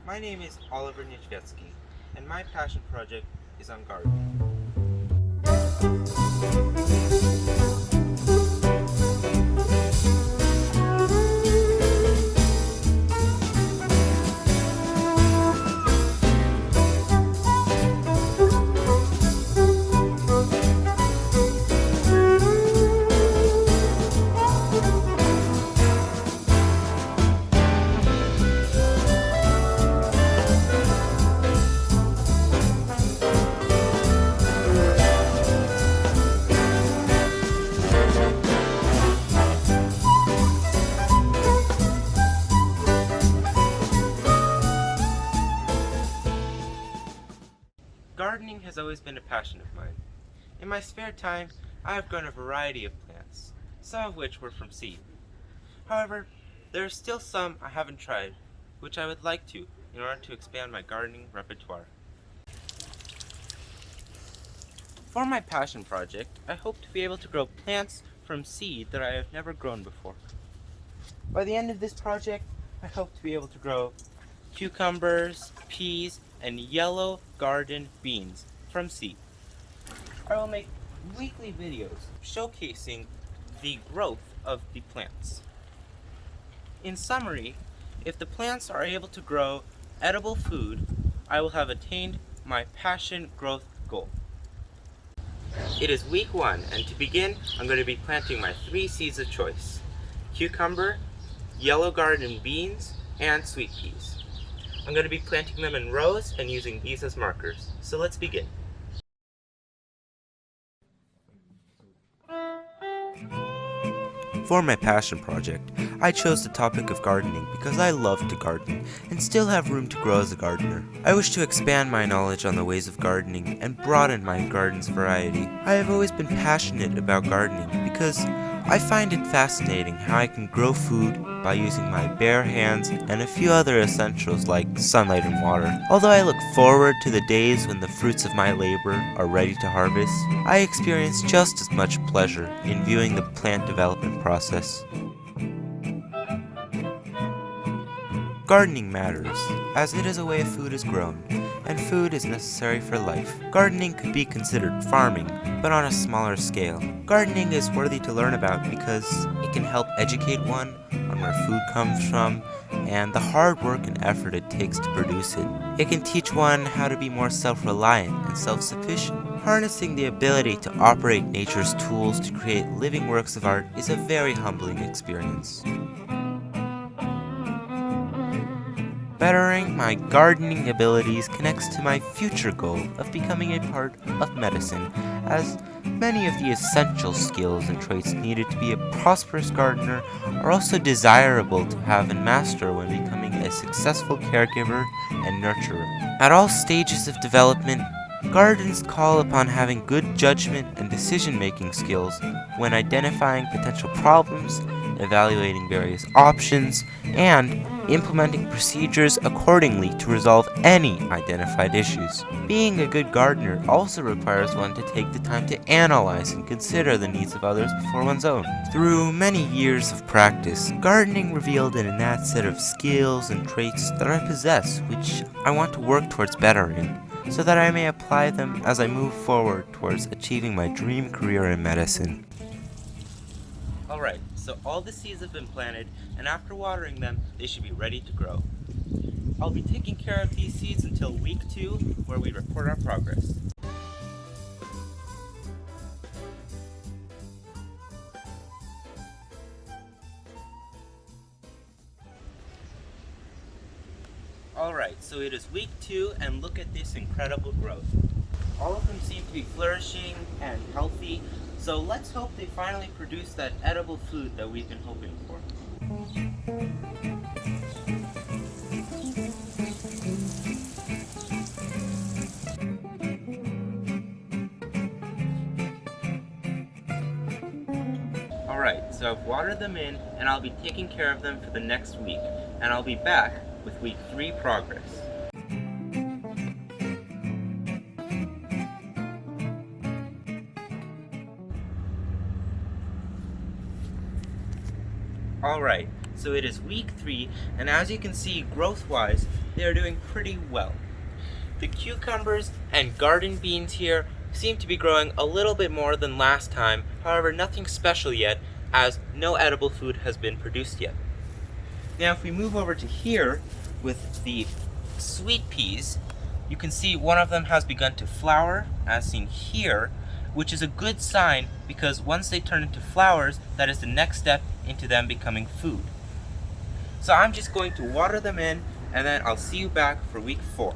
My name is Oliver Nichvetsky, and my passion project is on gardening. Gardening has always been a passion of mine. In my spare time, I have grown a variety of plants, some of which were from seed. However, there are still some I haven't tried, which I would like to in order to expand my gardening repertoire. For my passion project, I hope to be able to grow plants from seed that I have never grown before. By the end of this project, I hope to be able to grow cucumbers, peas, and yellow garden beans from seed. I will make weekly videos showcasing the growth of the plants. In summary, if the plants are able to grow edible food, I will have attained my passion growth goal. It is week 1, and to begin, I'm going to be planting my 3 seeds of choice: cucumber, yellow garden beans, and sweet peas. I'm going to be planting them in rows and using these as markers. So let's begin. For my passion project, I chose the topic of gardening because I love to garden and still have room to grow as a gardener. I wish to expand my knowledge on the ways of gardening and broaden my garden's variety. I have always been passionate about gardening because I find it fascinating how I can grow food by using my bare hands and a few other essentials like sunlight and water. Although I look forward to the days when the fruits of my labor are ready to harvest, I experience just as much pleasure in viewing the plant development process. Gardening matters, as it is a way food is grown, and food is necessary for life. Gardening could be considered farming, but on a smaller scale. Gardening is worthy to learn about because it can help educate one on where food comes from and the hard work and effort it takes to produce it. It can teach one how to be more self-reliant and self-sufficient. Harnessing the ability to operate nature's tools to create living works of art is a very humbling experience. Bettering my gardening abilities connects to my future goal of becoming a part of medicine, as many of the essential skills and traits needed to be a prosperous gardener are also desirable to have and master when becoming a successful caregiver and nurturer. At all stages of development, gardens call upon having good judgment and decision-making skills when identifying potential problems, evaluating various options, and implementing procedures accordingly to resolve any identified issues. Being a good gardener also requires one to take the time to analyze and consider the needs of others before one's own. Through many years of practice, gardening revealed an innate set of skills and traits that I possess, which I want to work towards bettering, so that I may apply them as I move forward towards achieving my dream career in medicine. Alright, so all the seeds have been planted, and after watering them, they should be ready to grow. I'll be taking care of these seeds until week 2, where we report our progress. Alright, so it is week 2, and look at this incredible growth. All of them seem to be flourishing and healthy, so let's hope they finally produce that edible food that we've been hoping for. Alright, so I've watered them in, and I'll be taking care of them for the next week, and I'll be back with week 3 progress. Alright, So it is week 3, and as you can see, growth-wise, they are doing pretty well. The cucumbers and garden beans here seem to be growing a little bit more than last time, however nothing special yet, as no edible food has been produced yet. Now if we move over to here with the sweet peas, you can see one of them has begun to flower, as seen here, which is a good sign because once they turn into flowers, that is the next step into them becoming food. So I'm just going to water them in, and then I'll see you back for week 4.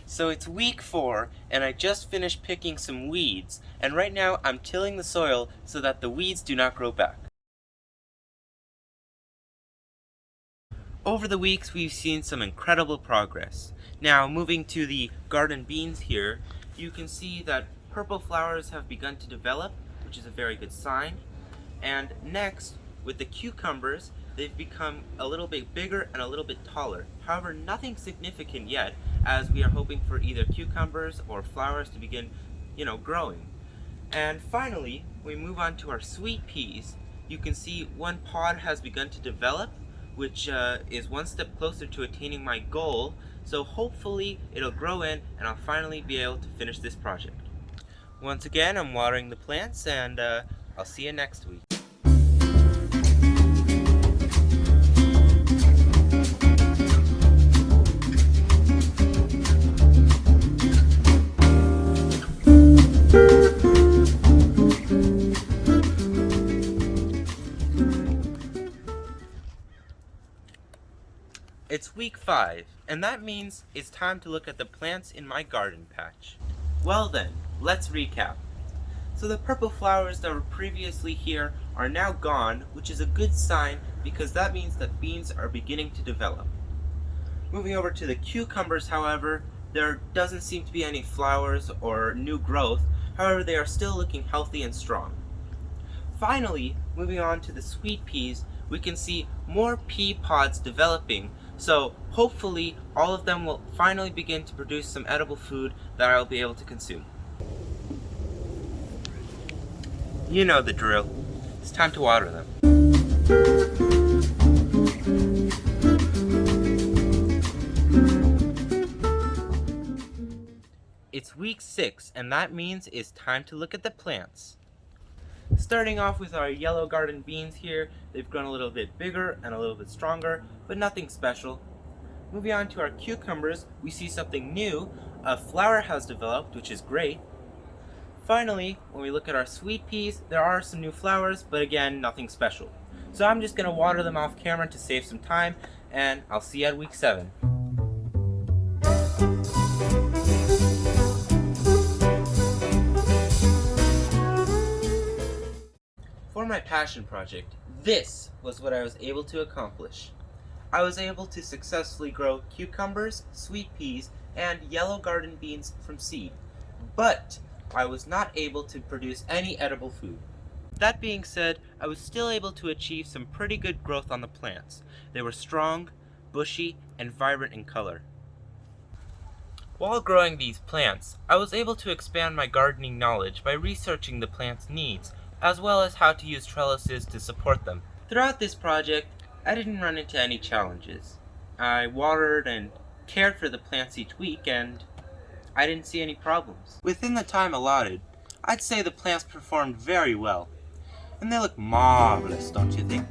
So it's week 4, and I just finished picking some weeds, and right now I'm tilling the soil so that the weeds do not grow back. Over the weeks, we've seen some incredible progress. Now, moving to the garden beans here, you can see that purple flowers have begun to develop, which is a very good sign. And next, with the cucumbers, they've become a little bit bigger and a little bit taller. However, nothing significant yet, as we are hoping for either cucumbers or flowers to begin, growing. And finally, we move on to our sweet peas. You can see one pod has begun to develop, which is one step closer to attaining my goal. So hopefully it'll grow in and I'll finally be able to finish this project. Once again, I'm watering the plants, and I'll see you next week. It's week 5, and that means it's time to look at the plants in my garden patch. Well then, let's recap. So the purple flowers that were previously here are now gone, which is a good sign because that means that beans are beginning to develop. Moving over to the cucumbers, however, there doesn't seem to be any flowers or new growth, however they are still looking healthy and strong. Finally, moving on to the sweet peas, we can see more pea pods developing, so hopefully all of them will finally begin to produce some edible food that I'll be able to consume. You know the drill. It's time to water them. It's week 6, and that means it's time to look at the plants. Starting off with our yellow garden beans here, they've grown a little bit bigger and a little bit stronger, but nothing special. Moving on to our cucumbers, we see something new. A flower has developed, which is great. Finally, when we look at our sweet peas, there are some new flowers, but again, nothing special. So I'm just going to water them off camera to save some time, and I'll see you at week 7. For my passion project, this was what I was able to accomplish. I was able to successfully grow cucumbers, sweet peas, and yellow garden beans from seed, but I was not able to produce any edible food. That being said, I was still able to achieve some pretty good growth on the plants. They were strong, bushy, and vibrant in color. While growing these plants, I was able to expand my gardening knowledge by researching the plant's needs, as well as how to use trellises to support them. Throughout this project, I didn't run into any challenges. I watered and cared for the plants each week, and I didn't see any problems. Within the time allotted, I'd say the plants performed very well. And they look marvelous, don't you think?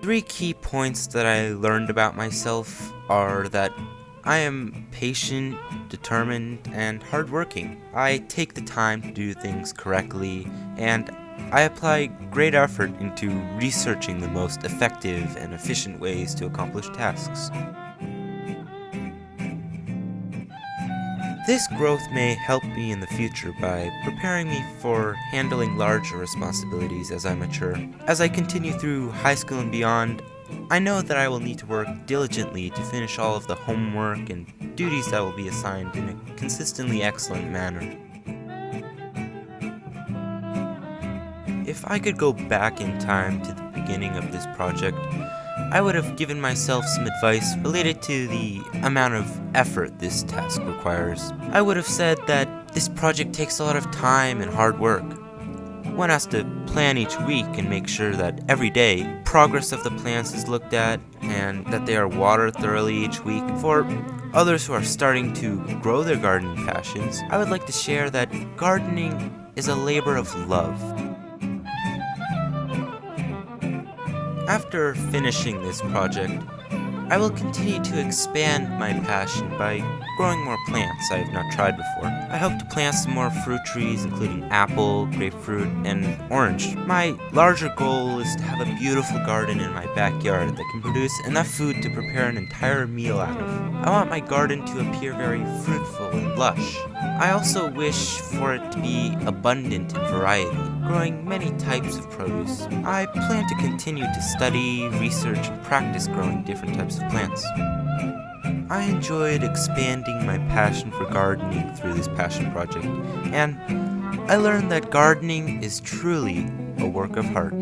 Three key points that I learned about myself are that I am patient, determined, and hardworking. I take the time to do things correctly, and I apply great effort into researching the most effective and efficient ways to accomplish tasks. This growth may help me in the future by preparing me for handling larger responsibilities as I mature. As I continue through high school and beyond, I know that I will need to work diligently to finish all of the homework and duties that will be assigned in a consistently excellent manner. If I could go back in time to the beginning of this project, I would have given myself some advice related to the amount of effort this task requires. I would have said that this project takes a lot of time and hard work. One has to plan each week and make sure that every day progress of the plants is looked at and that they are watered thoroughly each week. For others who are starting to grow their gardening passions, I would like to share that gardening is a labor of love. After finishing this project, I will continue to expand my passion by growing more plants I have not tried before. I hope to plant some more fruit trees, including apple, grapefruit, and orange. My larger goal is to have a beautiful garden in my backyard that can produce enough food to prepare an entire meal out of. I want my garden to appear very fruitful and lush. I also wish for it to be abundant in variety, growing many types of produce. I plan to continue to study, research, and practice growing different types of plants. I enjoyed expanding my passion for gardening through this passion project, and I learned that gardening is truly a work of art.